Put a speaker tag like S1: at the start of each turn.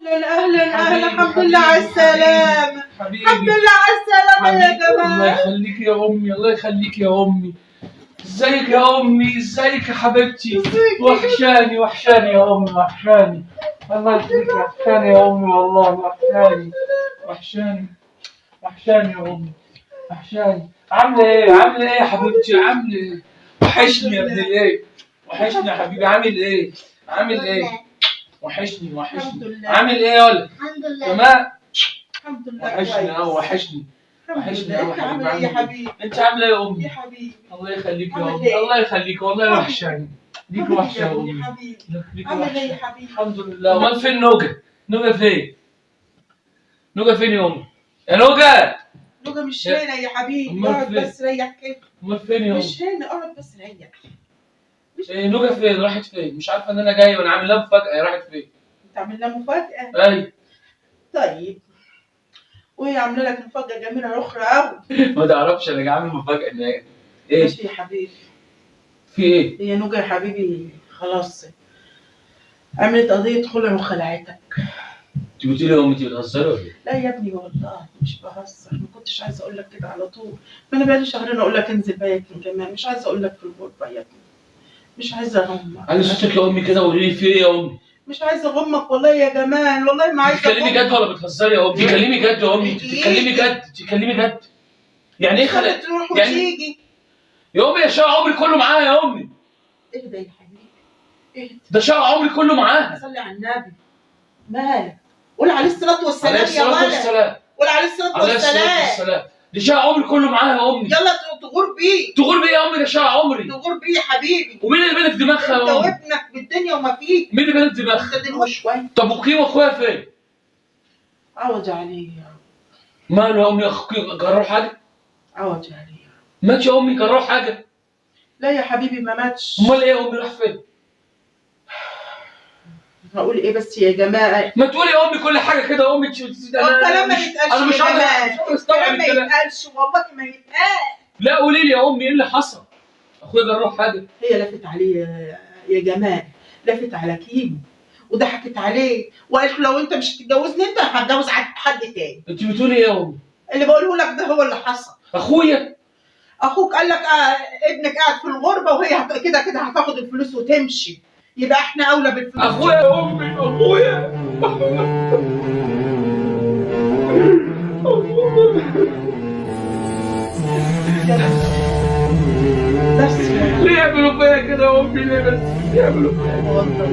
S1: اهلا الحمد لله على السلامة.
S2: حبيبي
S1: الحمد لله على السلامة يا جماعة.
S2: الله يخليك يا امي، الله يخليك يا امي. ازيك يا امي؟ ازيك يا حبيبتي؟ وحشاني وحشاني يا امي، وحشاني. الله يخليك، وحشاني يا امي والله، وحشاني وحشاني وحشاني يا امي، وحشاني. عامله ايه؟ عامله ايه يا حبيبتي؟ عامله ايه؟ وحشني يا ابن الايه، وحشني يا حبيبي. عامل ايه؟ عامل ايه؟ وحشني وحشني. عامل ايه يا ولد؟
S1: الحمد لله
S2: تمام.
S1: الحمد لله.
S2: وحشني قوي، وحشني وحشني قوي
S1: انت
S2: حبيبي.
S1: عامل ايه يا حبيبي؟
S2: انت عامله ايه يا امي؟
S1: يا حبيبي
S2: الله يخليك يا
S1: عامل
S2: امي،
S1: ايه؟
S2: الله يخليك والله وحشاني. ليك وحشه يا امي.
S1: يا حبيبي
S2: ليك
S1: عامل ايه
S2: وحشه.
S1: يا حبيبي؟
S2: الحمد لله. امال فين نوجا؟ نوجا فين؟ نوجا فين يا امي؟ يا نوجا.
S1: نوجا مش هنا يا حبيبي،
S2: أمال
S1: اقعد
S2: فين؟
S1: بس ريح كده.
S2: امال فين يا امي؟
S1: مش هنا، اقعد بس ريح.
S2: ايه نوجا فين؟ راحت فين؟ مش عارفه ان انا جاي وانا عامل لها مفاجاه، هي راحت فين؟
S1: انت عامل لها مفاجأة؟
S2: ايوه.
S1: طيب وهي عامله لك مفاجأة جميلة اخرى قوي.
S2: ما تعرفش انا جاي عامل مفاجاه ان ايه؟
S1: ماشي يا حبيبي.
S2: في ايه؟
S1: هي نوجا يا حبيبي خلاص عملت قضية خلع وخلعتك.
S2: انت قلت لي يا امي انت بتهزري ولا ايه؟
S1: لا يا ابني والله مش بهزر، ما كنتش عايزه اقول لك كده على طول، ما انا بقالي شهرين اقول لك انزل بيتي كمان، مش عايزه اقول لك في الغربه يا ابني، مش عايزه اغمك.
S2: عايز صوتك يا امي كده، قولي لي في ايه يا امي؟
S1: مش عايزه اغمك والله يا جمال، والله ما عايزه
S2: بتتكلمي جد ولا بتهزري يا امي؟ بتتكلمي جد يا امي؟ انت بتتكلمي جد؟ بتتكلمي جد؟ يعني ايه
S1: خلت تروح
S2: يعني
S1: وتيجي
S2: يا امي؟ ده شقى عمري كله معاها يا امي.
S1: اهدى يا حبيبي اهدى.
S2: ده شقى عمري كله معاها.
S1: صلي على النبي. مالك؟ قول عليه الصلاه والسلام
S2: عليه
S1: يا
S2: الصلاة
S1: ولد.
S2: والسلام.
S1: قول عليه الصلاه
S2: عليه الصلاة
S1: والسلام.
S2: والسلام. دي شقى عمري كله معاها يا امي.
S1: يلا تغور بيه.
S2: تغور بيه يا امي؟ ده شقى عمري.
S1: تغور بيه يا حبيبي.
S2: ومين اللي بالك دماغها
S1: انت
S2: يا امي؟
S1: وابنك بالدنيا وما فيه.
S2: مين اللي بالك دماغها؟
S1: انت دلوقتي شويه.
S2: طب وكيم واخويا فين؟
S1: عوض عليه يا رب.
S2: ماله يا امي؟ اخوكي جراه حاجة؟
S1: عوض عليه.
S2: مات يا امي؟ جراه حاجة؟
S1: لا يا حبيبي ما ماتش.
S2: امال ايه يا امي؟ راح فين؟
S1: هقول ايه بس يا جماعه؟
S2: ما تقولي يا امي كل حاجة كده يا امي.
S1: الكلام ما يتقالش
S2: انا مش
S1: يا
S2: قادر
S1: جماعه.
S2: استوعب
S1: الكلام ما
S2: الكلام.
S1: يتقالش والله ما يتقال.
S2: لا قولي لي يا امي ايه اللي حصل؟ اخويا جراه حاجة؟
S1: هي لفت عليه يا جمال، لفت على كيمو وضحكت عليه وقالت له لو انت مش هتتجوزني انت هتجوز حد تاني.
S2: انت بتقولي ايه يا امي؟
S1: اللي بقوله لك ده هو اللي حصل.
S2: اخويا
S1: اخوك قال لك ابنك قاعد في الغربه وهي كده كده هتاخد الفلوس وتمشي، يبقى احنا اولى بالفلوس.
S2: اخويا يا امي، اخويا.
S1: بس
S2: ليه يعملوا فيا كده يا امي؟ ليه بس يعملوا فيا؟